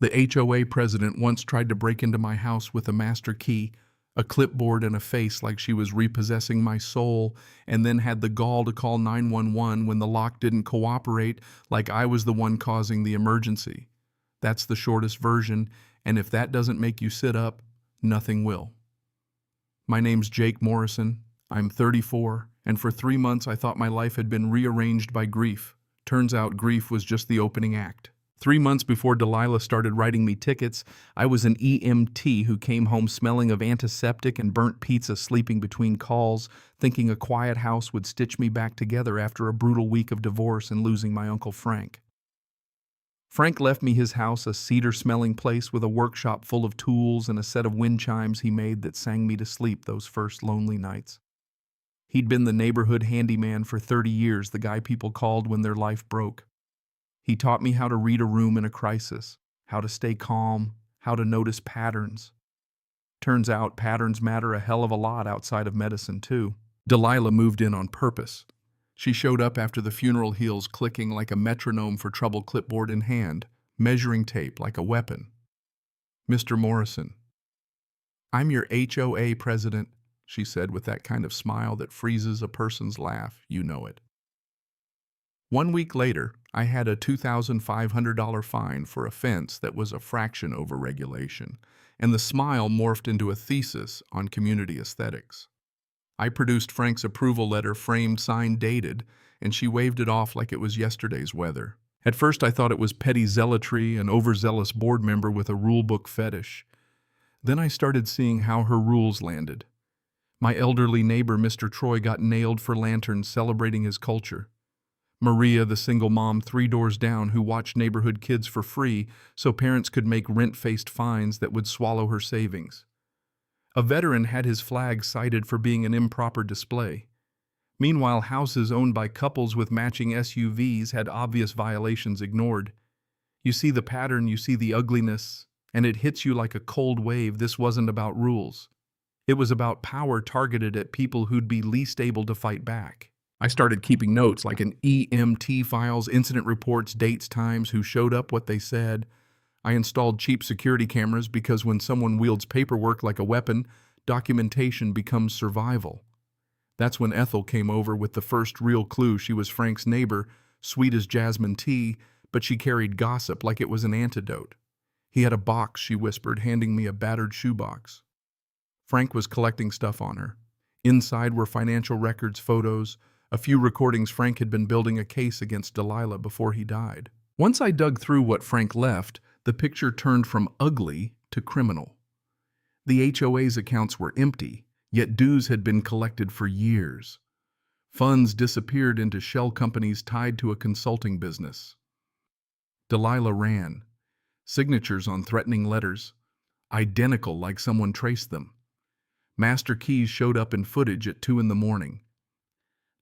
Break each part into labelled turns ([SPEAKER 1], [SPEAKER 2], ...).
[SPEAKER 1] The HOA president once tried to break into my house with a master key, a clipboard, and a face like she was repossessing my soul, and then had the gall to call 911 when the lock didn't cooperate, like I was the one causing the emergency. That's the shortest version, and if that doesn't make you sit up, nothing will. My name's Jake Morrison. I'm 34, and for 3 months I thought my life had been rearranged by grief. Turns out grief was just the opening act. 3 months before Delilah started writing me tickets, I was an EMT who came home smelling of antiseptic and burnt pizza, sleeping between calls, thinking a quiet house would stitch me back together after a brutal week of divorce and losing my Uncle Frank. Frank left me his house, a cedar-smelling place with a workshop full of tools and a set of wind chimes he made that sang me to sleep those first lonely nights. He'd been the neighborhood handyman for 30 years, the guy people called when their life broke. He taught me how to read a room in a crisis, how to stay calm, how to notice patterns. Turns out patterns matter a hell of a lot outside of medicine, too. Delilah moved in on purpose. She showed up after the funeral heels clicking like a metronome for trouble, clipboard in hand, measuring tape like a weapon. "Mr. Morrison, I'm your HOA president," she said with that kind of smile that freezes a person's laugh. You know it. 1 week later, I had a $2,500 fine for a fence that was a fraction over regulation, and the smile morphed into a thesis on community aesthetics. I produced Frank's approval letter, framed, signed, dated, and she waved it off like it was yesterday's weather. At first I thought it was petty zealotry, an overzealous board member with a rulebook fetish. Then I started seeing how her rules landed. My elderly neighbor, Mr. Troy, got nailed for lanterns celebrating his culture. Maria, the single mom 3 doors down who watched neighborhood kids for free so parents could make rent-faced fines that would swallow her savings. A veteran had his flag cited for being an improper display. Meanwhile, houses owned by couples with matching SUVs had obvious violations ignored. You see the pattern, you see the ugliness, and it hits you like a cold wave. This wasn't about rules. It was about power targeted at people who'd be least able to fight back. I started keeping notes like an EMT files, incident reports, dates, times, who showed up, what they said. I installed cheap security cameras because when someone wields paperwork like a weapon, documentation becomes survival. That's when Ethel came over with the first real clue. She was Frank's neighbor, sweet as jasmine tea, but she carried gossip like it was an antidote. "He had a box," she whispered, handing me a battered shoebox. Frank was collecting stuff on her. Inside were financial records, photos, a few recordings. Frank had been building a case against Delilah before he died. Once I dug through what Frank left, the picture turned from ugly to criminal. The HOA's accounts were empty, yet dues had been collected for years. Funds disappeared into shell companies tied to a consulting business. Delilah ran. Signatures on threatening letters, identical like someone traced them. Master keys showed up in footage at 2 in the morning.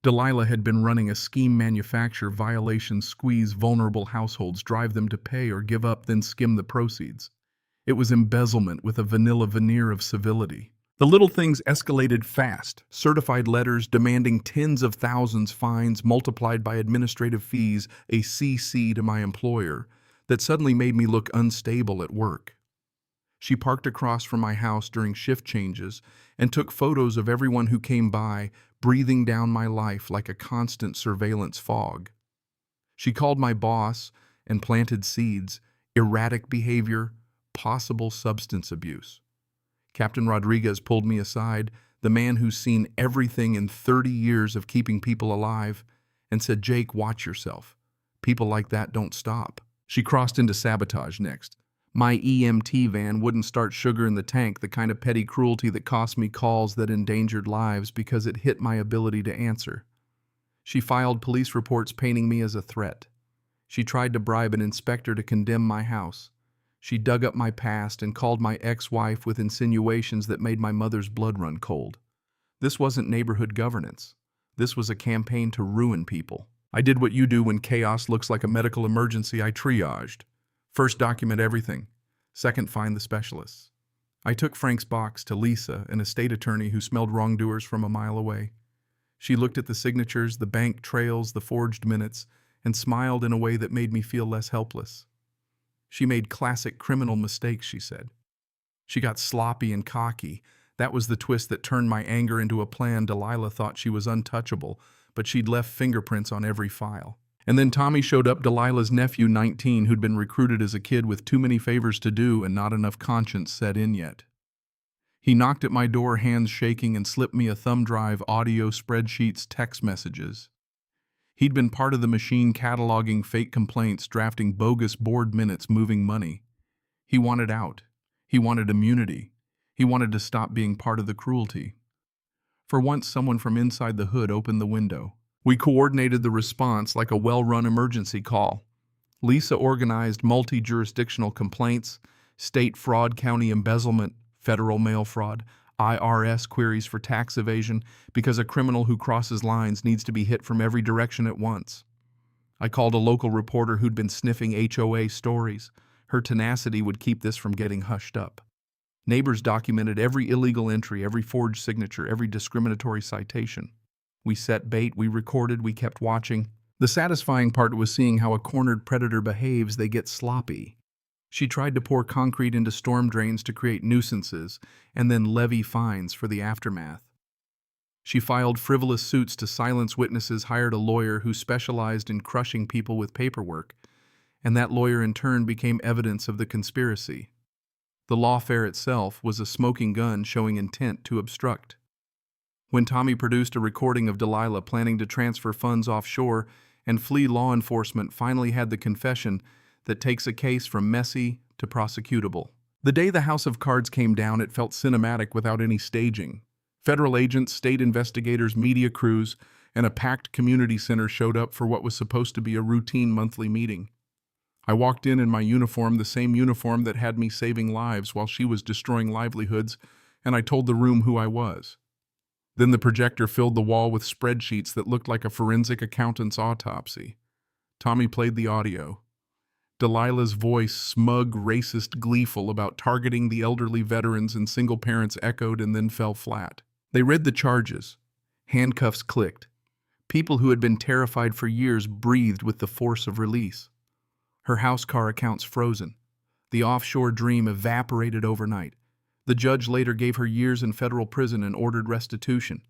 [SPEAKER 1] Delilah had been running a scheme: manufacture violations, squeeze vulnerable households, drive them to pay or give up, then skim the proceeds. It was embezzlement with a vanilla veneer of civility. The little things escalated fast. Certified letters demanding tens of thousands, fines multiplied by administrative fees, a CC to my employer that suddenly made me look unstable at work. She parked across from my house during shift changes and took photos of everyone who came by, breathing down my life like a constant surveillance fog. She called my boss and planted seeds: erratic behavior, possible substance abuse. Captain Rodriguez pulled me aside, the man who's seen everything in 30 years of keeping people alive, and said, "Jake, watch yourself. People like that don't stop." She crossed into sabotage next. My EMT van wouldn't start, sugar in the tank, the kind of petty cruelty that cost me calls that endangered lives because it hit my ability to answer. She filed police reports painting me as a threat. She tried to bribe an inspector to condemn my house. She dug up my past and called my ex-wife with insinuations that made my mother's blood run cold. This wasn't neighborhood governance. This was a campaign to ruin people. I did what you do when chaos looks like a medical emergency. I triaged. First, document everything. Second, find the specialists. I took Frank's box to Lisa, an estate attorney who smelled wrongdoers from a mile away. She looked at the signatures, the bank trails, the forged minutes, and smiled in a way that made me feel less helpless. She made classic criminal mistakes, she said. She got sloppy and cocky. That was the twist that turned my anger into a plan. Delilah thought she was untouchable, but she'd left fingerprints on every file. And then Tommy showed up, Delilah's nephew, 19, who'd been recruited as a kid with too many favors to do and not enough conscience set in yet. He knocked at my door, hands shaking, and slipped me a thumb drive, audio, spreadsheets, text messages. He'd been part of the machine cataloging fake complaints, drafting bogus board minutes, moving money. He wanted out. He wanted immunity. He wanted to stop being part of the cruelty. For once, someone from inside the hood opened the window. We coordinated the response like a well-run emergency call. Lisa organized multi-jurisdictional complaints, state fraud, county embezzlement, federal mail fraud, IRS queries for tax evasion, because a criminal who crosses lines needs to be hit from every direction at once. I called a local reporter who'd been sniffing HOA stories. Her tenacity would keep this from getting hushed up. Neighbors documented every illegal entry, every forged signature, every discriminatory citation. We set bait, we recorded, we kept watching. The satisfying part was seeing how a cornered predator behaves. They get sloppy. She tried to pour concrete into storm drains to create nuisances and then levy fines for the aftermath. She filed frivolous suits to silence witnesses, hired a lawyer who specialized in crushing people with paperwork, and that lawyer in turn became evidence of the conspiracy. The lawfare itself was a smoking gun showing intent to obstruct. When Tommy produced a recording of Delilah planning to transfer funds offshore and flee law enforcement, finally had the confession that takes a case from messy to prosecutable. The day the House of Cards came down, it felt cinematic without any staging. Federal agents, state investigators, media crews, and a packed community center showed up for what was supposed to be a routine monthly meeting. I walked in my uniform, the same uniform that had me saving lives while she was destroying livelihoods, and I told the room who I was. Then the projector filled the wall with spreadsheets that looked like a forensic accountant's autopsy. Tommy played the audio. Delilah's voice, smug, racist, gleeful, about targeting the elderly veterans and single parents, echoed and then fell flat. They read the charges. Handcuffs clicked. People who had been terrified for years breathed with the force of release. Her house car accounts frozen. The offshore dream evaporated overnight. The judge later gave her years in federal prison and ordered restitution.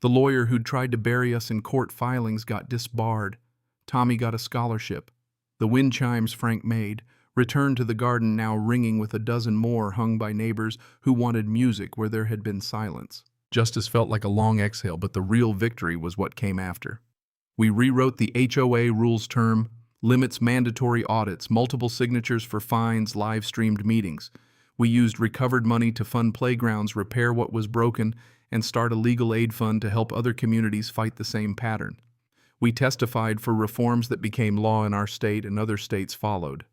[SPEAKER 1] The lawyer who'd tried to bury us in court filings got disbarred. Tommy got a scholarship. The wind chimes Frank made returned to the garden, now ringing with a dozen more hung by neighbors who wanted music where there had been silence. Justice felt like a long exhale, but the real victory was what came after. We rewrote the HOA rules term, limits mandatory audits, multiple signatures for fines, live-streamed meetings. We used recovered money to fund playgrounds, repair what was broken, and start a legal aid fund to help other communities fight the same pattern. We testified for reforms that became law in our state, and other states followed.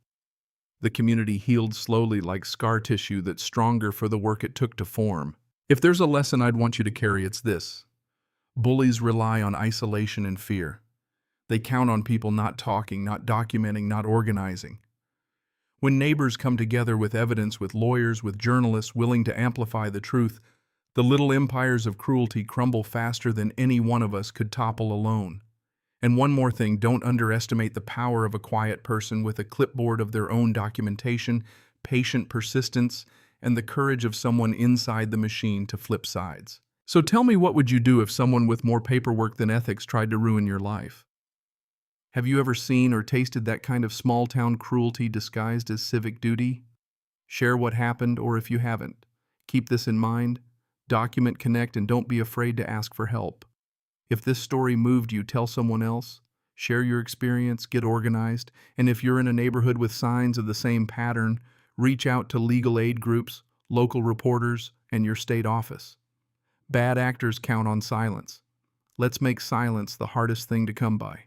[SPEAKER 1] The community healed slowly like scar tissue that's stronger for the work it took to form. If there's a lesson I'd want you to carry, it's this. Bullies rely on isolation and fear. They count on people not talking, not documenting, not organizing. When neighbors come together with evidence, with lawyers, with journalists willing to amplify the truth, the little empires of cruelty crumble faster than any one of us could topple alone. And one more thing, don't underestimate the power of a quiet person with a clipboard of their own documentation, patient persistence, and the courage of someone inside the machine to flip sides. So tell me, what would you do if someone with more paperwork than ethics tried to ruin your life? Have you ever seen or tasted that kind of small-town cruelty disguised as civic duty? Share what happened, or if you haven't, keep this in mind, document, connect, and don't be afraid to ask for help. If this story moved you, tell someone else, share your experience, get organized, and if you're in a neighborhood with signs of the same pattern, reach out to legal aid groups, local reporters, and your state office. Bad actors count on silence. Let's make silence the hardest thing to come by.